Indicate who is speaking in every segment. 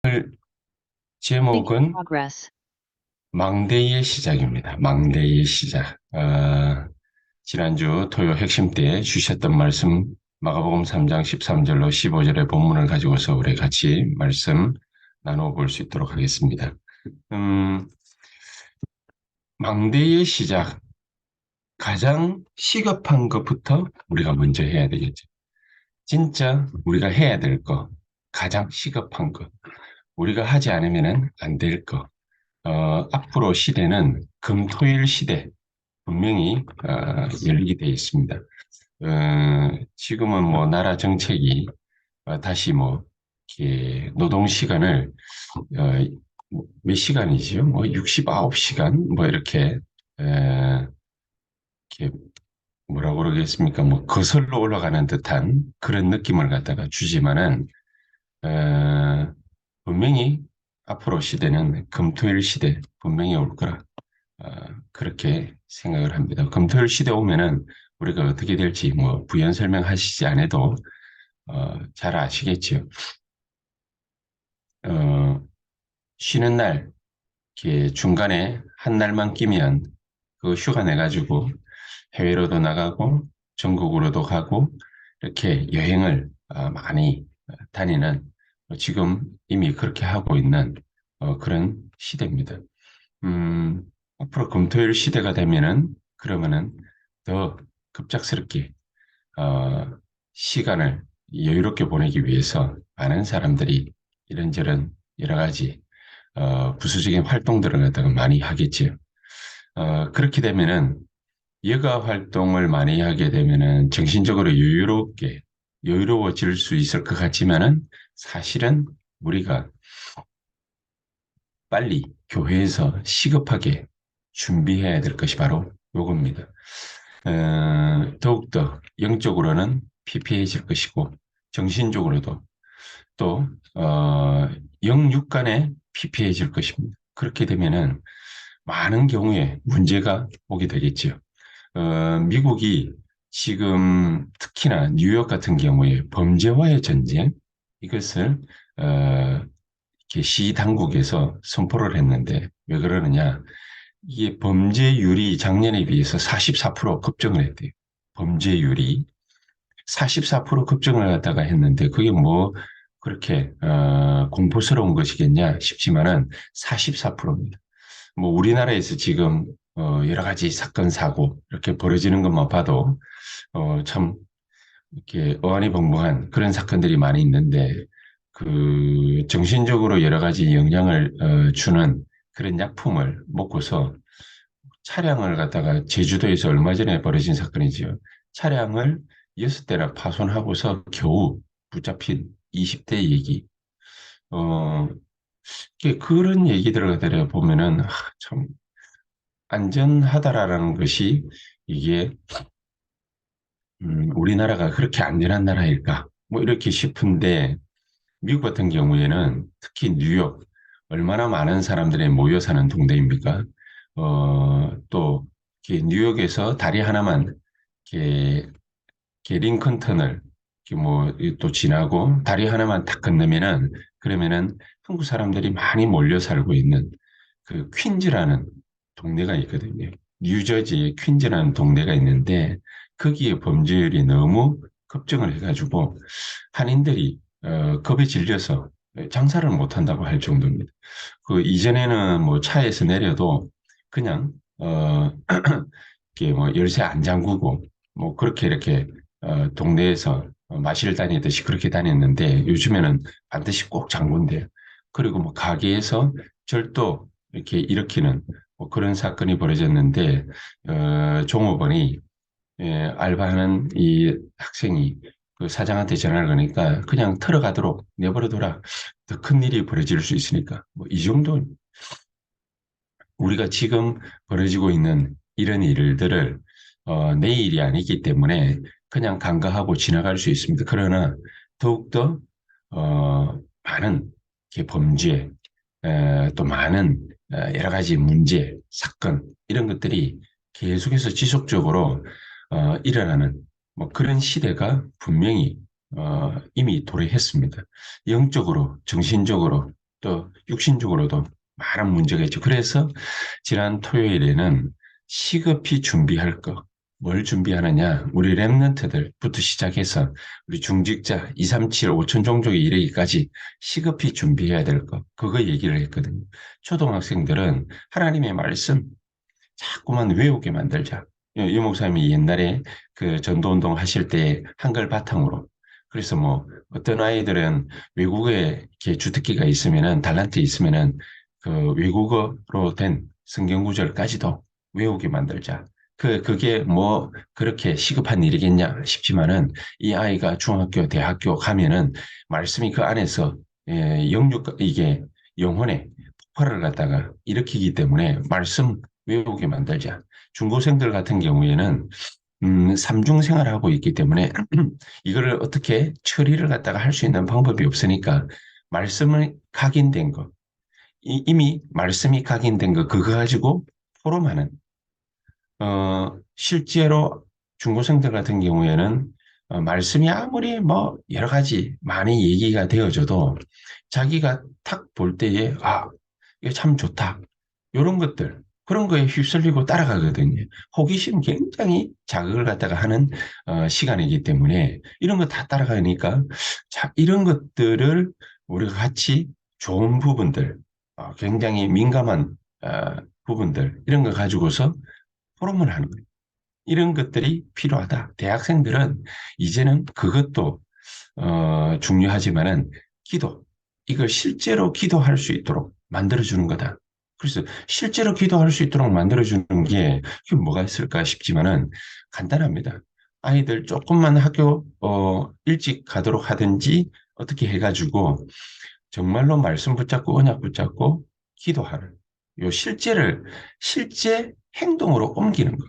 Speaker 1: 오늘
Speaker 2: Making
Speaker 1: 제목은
Speaker 2: progress.
Speaker 1: 망대의 시작입니다. 망대의 시작. 지난주 토요 핵심 때 주셨던 말씀 마가복음 3장 13절로 15절의 본문을 가지고서 우리 같이 말씀 나눠볼 수 있도록 하겠습니다. 음, 망대의 시작. 가장 시급한 것부터 우리가 먼저 해야 되겠죠. 진짜 우리가 해야 될 거, 가장 시급한 거, 우리가 하지 않으면 안 될 거. 앞으로 시대는 금토일 시대 분명히 열리게 되어 있습니다. 지금은 뭐 나라 정책이 다시 뭐 이렇게 노동 시간을 어, 몇 시간이지요? 뭐 69시간 뭐 이렇게 뭐라고 그러겠습니까? 뭐 거슬러 올라가는 듯한 그런 느낌을 갖다가 주지만은 어, 분명히 앞으로 시대는 금토일 시대 분명히 올 거라 그렇게 생각을 합니다. 금토일 시대 오면은 우리가 어떻게 될지 뭐 부연 설명하시지 않아도 잘 아시겠지요. 어, 쉬는 날 이렇게 중간에 한 날만 끼면 그 휴가 내가지고 해외로도 나가고 전국으로도 가고 이렇게 여행을 많이 다니는 지금 이미 그렇게 하고 있는 그런 시대입니다. 음, 앞으로 금토일 시대가 되면은 그러면은 더 급작스럽게 어, 시간을 여유롭게 보내기 위해서 많은 사람들이 이런저런 여러 가지 부수적인 활동들을 갖다가 많이 하겠지요. 그렇게 되면은 여가 활동을 많이 하게 되면은 정신적으로 여유로워질 수 있을 것 같지만은 사실은 우리가 빨리 교회에서 시급하게 준비해야 될 것이 바로 요겁니다. 더욱더 영적으로는 피폐해질 것이고 정신적으로도 또 영육 간에 피폐해질 것입니다. 그렇게 되면은 많은 경우에 문제가 오게 되겠죠. 미국이 지금 특히나 뉴욕 같은 경우에 범죄와의 전쟁 이것을 이렇게 시 당국에서 선포를 했는데 왜 그러느냐? 이게 범죄율이 작년에 비해서 44% 급증을 했대요. 범죄율이 44% 급증을 갖다가 했는데 그게 뭐 그렇게 공포스러운 것이겠냐 싶지만은 44%입니다. 뭐 우리나라에서 지금 여러 가지 사건 사고 이렇게 벌어지는 것만 봐도 참 이렇게 어안이벙벙한 그런 사건들이 많이 있는데 그 정신적으로 여러 가지 영향을 주는 그런 약품을 먹고서 차량을 갖다가 제주도에서 얼마 전에 벌어진 사건이지요. 차량을 6대나 파손하고서 겨우 붙잡힌 20대 얘기. 어, 그런 얘기들을 갖다 보면은 참 안전하다라는 것이 이게 우리나라가 그렇게 안전한 나라일까? 뭐 이렇게 싶은데 미국 같은 경우에는 특히 뉴욕 얼마나 많은 사람들이 모여 사는 동네입니까? 또 이렇게 뉴욕에서 다리 하나만 이렇게, 이렇게 링컨 터널 이렇게 뭐또 지나고 다리 하나만 딱 건너면은 그러면은 한국 사람들이 많이 몰려 살고 있는 그 퀸즈라는 동네가 있거든요. 뉴저지의 퀸즈라는 동네가 있는데 거기에 범죄율이 너무 급증을 해가지고 한인들이 겁에 질려서 장사를 못한다고 할 정도입니다. 그 이전에는 뭐 차에서 내려도 그냥 이렇게 뭐 열쇠 안 잠그고 뭐 그렇게 이렇게 동네에서 마실 다니듯이 그렇게 다녔는데 요즘에는 반드시 꼭 잠근대요. 그리고 뭐 가게에서 절도 이렇게 일으키는 뭐 그런 사건이 벌어졌는데 종업원이 알바하는 이 학생이 그 사장한테 전화를 거니까 그냥 들어가도록 내버려둬라. 더 큰 일이 벌어질 수 있으니까. 뭐 이 정도 우리가 지금 벌어지고 있는 이런 일들을 내일이 아니기 때문에 그냥 간과하고 지나갈 수 있습니다. 그러나 더욱더 많은 범죄, 또 많은 여러 가지 문제, 사건 이런 것들이 계속해서 지속적으로 일어나는 뭐 그런 시대가 분명히 이미 도래했습니다. 영적으로, 정신적으로 또 육신적으로도 많은 문제가 있죠. 그래서 지난 토요일에는 시급히 준비할 거, 뭘 준비하느냐, 우리 랩런트들부터 시작해서 우리 중직자 2, 3, 7, 5천 종족에 이르기까지 시급히 준비해야 될 거, 그거 얘기를 했거든요. 초등학생들은 하나님의 말씀 자꾸만 외우게 만들자. 유 목사님이 옛날에 그 전도운동 하실 때 한글 바탕으로. 그래서 뭐 어떤 아이들은 외국에 이렇게 주특기가 있으면은 달란트 있으면은 그 외국어로 된 성경 구절까지도 외우게 만들자. 그게 뭐 그렇게 시급한 일이겠냐 싶지만은 이 아이가 중학교, 대학교 가면은 말씀이 그 안에서 이게 영혼의 폭발을 갖다가 일으키기 때문에 말씀 외우게 만들자. 중고생들 같은 경우에는 삼중 생활을 하고 있기 때문에 이거를 어떻게 처리를 갖다가 할 수 있는 방법이 없으니까 말씀을 각인된 거, 이미 말씀이 각인된 거 그거 가지고 포럼하는 실제로 중고생들 같은 경우에는 말씀이 아무리 뭐 여러 가지 많이 얘기가 되어져도 자기가 탁 볼 때에 이게 참 좋다. 이런 것들 그런 거에 휩쓸리고 따라가거든요. 호기심 굉장히 자극을 갖다가 하는 시간이기 때문에 이런 거 다 따라가니까 자, 이런 것들을 우리가 같이 좋은 부분들, 굉장히 민감한 부분들 이런 거 가지고서 토론을 하는 거예요. 이런 것들이 필요하다. 대학생들은 이제는 그것도 중요하지만은 기도, 이걸 실제로 기도할 수 있도록 만들어주는 거다. 그래서 실제로 기도할 수 있도록 만들어주는 게 그게 뭐가 있을까 싶지만은 간단합니다. 아이들 조금만 학교 일찍 가도록 하든지 어떻게 해가지고 정말로 말씀 붙잡고 언약 붙잡고 기도하는 요 실제 행동으로 옮기는 거.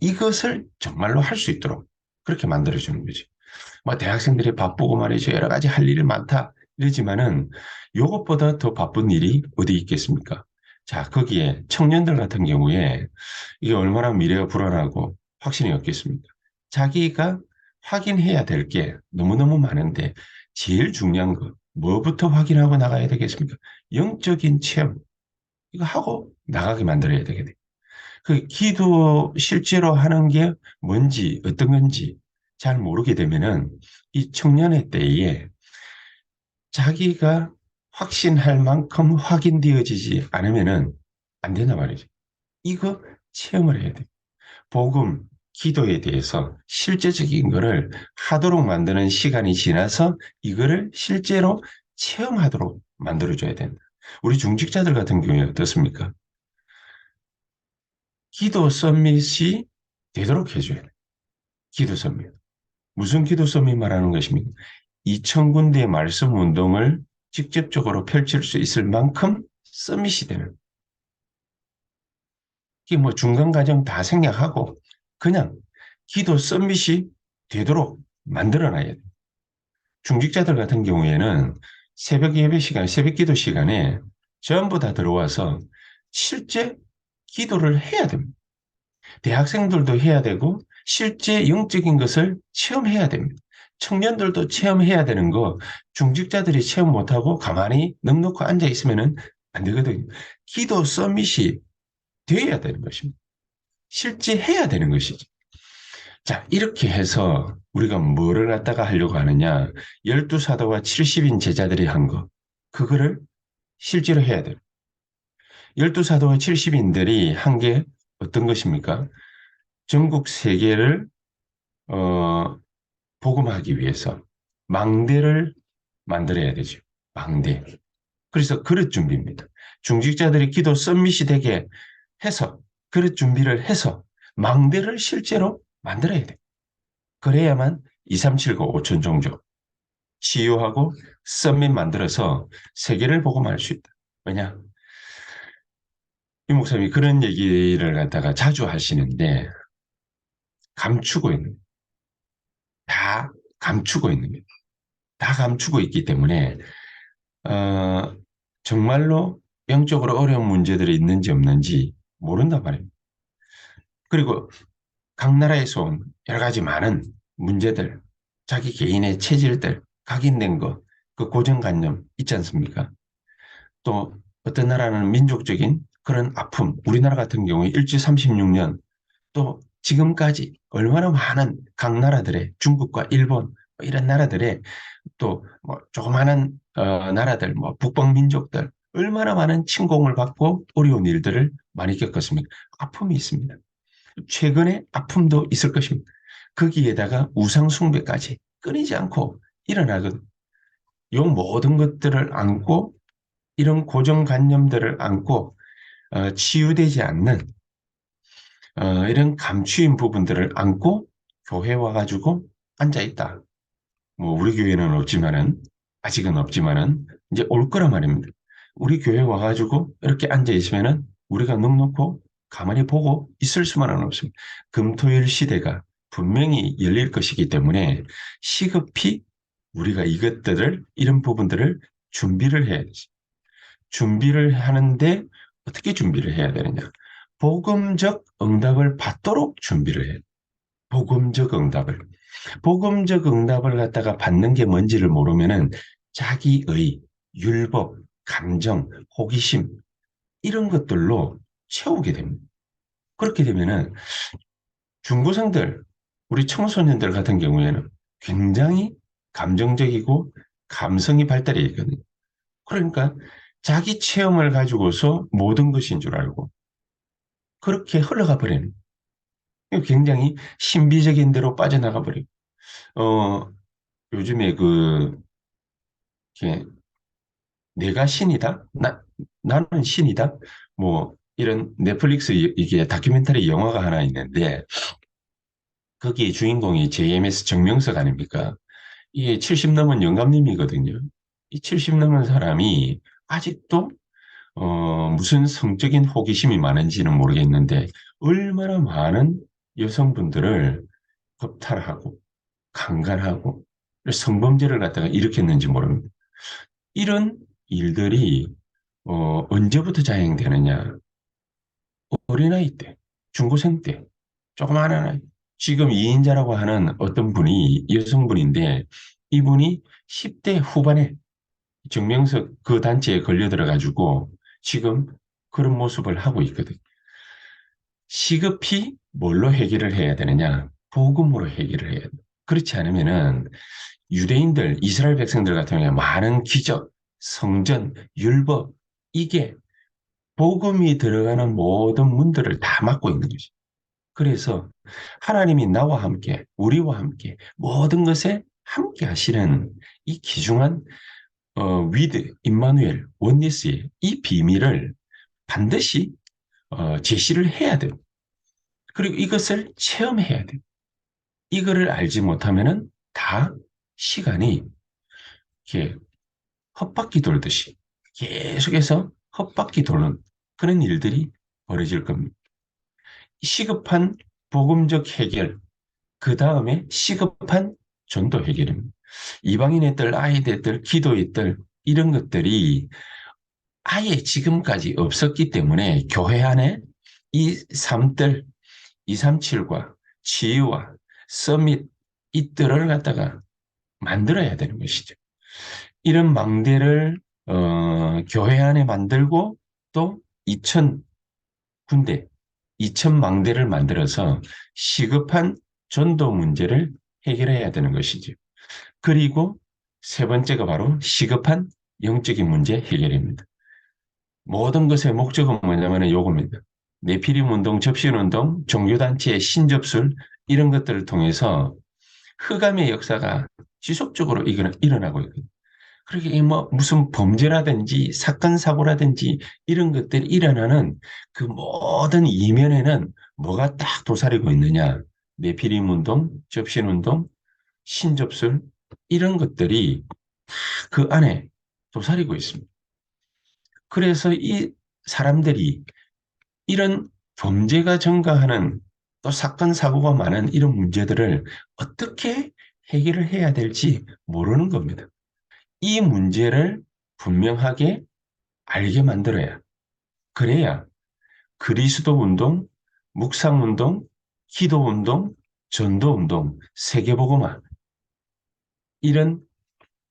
Speaker 1: 이것을 정말로 할 수 있도록 그렇게 만들어주는 거지. 뭐 대학생들이 바쁘고 말이죠. 여러 가지 할 일이 많다. 이러지만은 이것보다 더 바쁜 일이 어디 있겠습니까? 자, 거기에 청년들 같은 경우에 이게 얼마나 미래가 불안하고 확신이 없겠습니까? 자기가 확인해야 될 게 너무너무 많은데 제일 중요한 거 뭐부터 확인하고 나가야 되겠습니까? 영적인 체험. 이거 하고 나가게 만들어야 되겠네. 그 기도 실제로 하는 게 뭔지 어떤 건지 잘 모르게 되면은 이 청년의 때에 자기가 확신할 만큼 확인되어지지 않으면은 안 된단 말이죠. 이거 체험을 해야 돼. 복음, 기도에 대해서 실제적인 거를 하도록 만드는 시간이 지나서 이거를 실제로 체험하도록 만들어줘야 된다. 우리 중직자들 같은 경우에 어떻습니까? 기도 서밋이 되도록 해줘야 돼. 기도 서밋. 무슨 기도 서밋 말하는 것입니까? 2,000군데의 말씀 운동을 직접적으로 펼칠 수 있을 만큼 서밋이 되는. 이게 뭐 중간 과정 다 생략하고 그냥 기도 서밋이 되도록 만들어놔야 돼. 중직자들 같은 경우에는 새벽 예배 시간, 새벽 기도 시간에 전부 다 들어와서 실제 기도를 해야 됩니다. 대학생들도 해야 되고 실제 영적인 것을 체험해야 됩니다. 청년들도 체험해야 되는 거 중직자들이 체험 못하고 가만히 넋놓고 앉아 있으면 안 되거든요. 기도 서밋이 되어야 되는 것입니다. 실제 해야 되는 것이지. 자, 이렇게 해서 우리가 뭐를 갖다가 하려고 하느냐. 12사도와 70인 제자들이 한 거. 그거를 실제로 해야 돼요. 12사도와 70인들이 한 게 어떤 것입니까? 전국 세계를 어, 복음하기 위해서 망대를 만들어야 되죠. 망대. 그래서 그릇 준비입니다. 중직자들이 기도 썸밋이 되게 해서 그릇 준비를 해서 망대를 실제로 만들어야 돼. 그래야만 2379 5천 종족 치유하고 썸밋 만들어서 세계를 복음할 수 있다. 왜냐? 이 목사님이 그런 얘기를 갖다가 자주 하시는데 감추고 있는 다 감추고 있는 거예요. 다 감추고 있기 때문에 어, 정말로 영적으로 어려운 문제들이 있는지 없는지 모른단 말이에요. 그리고 각 나라에서 온 여러 가지 많은 문제들, 자기 개인의 체질들, 각인된 거, 그 고정관념 있지 않습니까? 또 어떤 나라는 민족적인 그런 아픔, 우리나라 같은 경우에 일제 36년 또 지금까지 얼마나 많은 각 나라들의 중국과 일본 뭐 이런 나라들의 또 뭐 조그마한 나라들 뭐 북방 민족들 얼마나 많은 침공을 받고 어려운 일들을 많이 겪었습니까? 아픔이 있습니다. 최근에 아픔도 있을 것입니다. 거기에다가 우상 숭배까지 끊이지 않고 일어나거든. 이 모든 것들을 안고 이런 고정관념들을 안고 치유되지 않는 이런 감추인 부분들을 안고 교회 와가지고 앉아 있다. 뭐 우리 교회는 없지만은 아직은 없지만은 이제 올 거란 말입니다. 우리 교회 와가지고 이렇게 앉아 있으면은 우리가 넉넉고 가만히 보고 있을 수만은 없습니다. 금토일 시대가 분명히 열릴 것이기 때문에 시급히 우리가 이것들을 이런 부분들을 준비를 해야 되지. 준비를 하는데 어떻게 준비를 해야 되느냐? 복음적 응답을 받도록 준비를 해요. 복음적 응답을. 복음적 응답을 갖다가 받는 게 뭔지를 모르면은 자기의 율법, 감정, 호기심 이런 것들로 채우게 됩니다. 그렇게 되면은 중고생들, 우리 청소년들 같은 경우에는 굉장히 감정적이고 감성이 발달해 있거든요. 그러니까 자기 체험을 가지고서 모든 것인 줄 알고 그렇게 흘러가 버리는 굉장히 신비적인 대로 빠져나가 버리고 어 요즘에 이렇게 내가 신이다 나는 신이다 뭐 이런 넷플릭스 이게 다큐멘터리 영화가 하나 있는데 거기 주인공이 JMS 정명석 아닙니까? 이게 70 넘은 영감님이거든요. 이 70 넘은 사람이 아직도 무슨 성적인 호기심이 많은지는 모르겠는데 얼마나 많은 여성분들을 겁탈하고 강간하고 성범죄를 갖다가 일으켰는지 모릅니다. 이런 일들이 언제부터 자행되느냐? 어린아이 때, 중고생 때, 조그마한 아이. 지금 이인자라고 하는 어떤 분이 여성분인데 이분이 10대 후반에 정명석 그 단체에 걸려들어가지고 지금 그런 모습을 하고 있거든. 시급히 뭘로 해결을 해야 되느냐? 복음으로 해결을 해야 돼. 그렇지 않으면은 유대인들, 이스라엘 백성들 같은 경우에 많은 기적, 성전, 율법, 이게 복음이 들어가는 모든 문들을 다 막고 있는 거지. 그래서 하나님이 나와 함께, 우리와 함께 모든 것에 함께 하시는 이 귀중한 위드, 임마누엘, 원니스의 이 비밀을 반드시 제시를 해야 돼요. 그리고 이것을 체험해야 돼요. 이거를 알지 못하면은 다 시간이 이렇게 헛바퀴 돌듯이 계속해서 헛바퀴 도는 그런 일들이 벌어질 겁니다. 시급한 복음적 해결, 그 다음에 시급한 전도 해결입니다. 이방인의 딸, 아이의 딸, 기도의 딸, 이런 것들이 아예 지금까지 없었기 때문에 교회 안에 이 삶들, 237과 치유와 서밋, 이들을 갖다가 만들어야 되는 것이죠. 이런 망대를 교회 안에 만들고 또 2천 군데, 2천 망대를 만들어서 시급한 전도 문제를 해결해야 되는 것이죠. 그리고 세 번째가 바로 시급한 영적인 문제 해결입니다. 모든 것의 목적은 뭐냐면 요겁니다. 네피림 운동, 접신 운동, 종교단체의 신접술 이런 것들을 통해서 흑암의 역사가 지속적으로 일어나고 있거든요. 그렇게 뭐 무슨 범죄라든지 사건 사고라든지 이런 것들이 일어나는 그 모든 이면에는 뭐가 딱 도사리고 있느냐? 네피림 운동, 접신 운동, 신접술 이런 것들이 그 안에 도사리고 있습니다. 그래서 이 사람들이 이런 범죄가 증가하는 또 사건 사고가 많은 이런 문제들을 어떻게 해결을 해야 될지 모르는 겁니다. 이 문제를 분명하게 알게 만들어야 그래야 그리스도 운동, 묵상 운동, 기도 운동, 전도 운동, 세계복음화 이런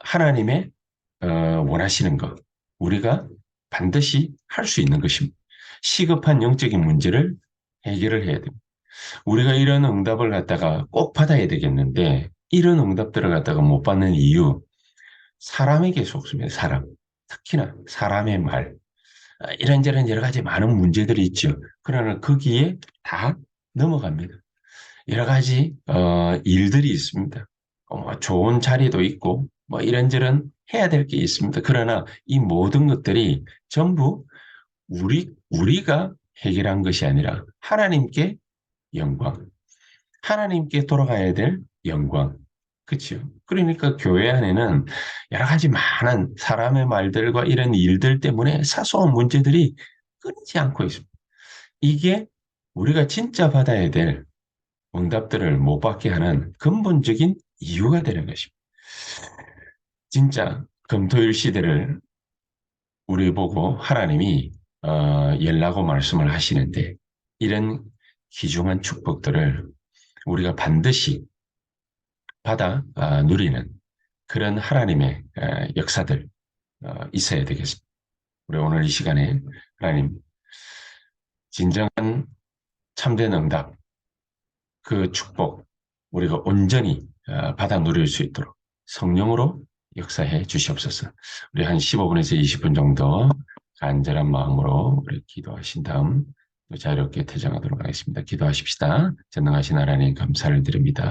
Speaker 1: 하나님의 원하시는 것 우리가 반드시 할 수 있는 것입니다. 시급한 영적인 문제를 해결을 해야 됩니다. 우리가 이런 응답을 갖다가 꼭 받아야 되겠는데 이런 응답들을 갖다가 못 받는 이유 사람에게 속습니다. 사람. 특히나 사람의 말. 이런저런 여러 가지 많은 문제들이 있죠. 그러나 거기에 다 넘어갑니다. 여러 가지 일들이 있습니다. 뭐 좋은 자리도 있고 뭐 이런저런 해야 될 게 있습니다. 그러나 이 모든 것들이 전부 우리가 해결한 것이 아니라 하나님께 영광, 하나님께 돌아가야 될 영광. 그렇죠. 그러니까 교회 안에는 여러 가지 많은 사람의 말들과 이런 일들 때문에 사소한 문제들이 끊이지 않고 있습니다. 이게 우리가 진짜 받아야 될 응답들을 못 받게 하는 근본적인 이유가 되는 것입니다. 진짜 금토일 시대를 우리 보고 하나님이 열라고 말씀을 하시는데 이런 귀중한 축복들을 우리가 반드시 받아 누리는 그런 하나님의 역사들 있어야 되겠습니다. 우리 오늘 이 시간에 하나님 진정한 참된 응답 그 축복 우리가 온전히 받아 누릴 수 있도록 성령으로 역사해 주시옵소서. 우리 한 15분에서 20분 정도 간절한 마음으로 우리 기도하신 다음 또 자유롭게 퇴장하도록 하겠습니다. 기도하십시다. 전능하신 하나님 감사를 드립니다.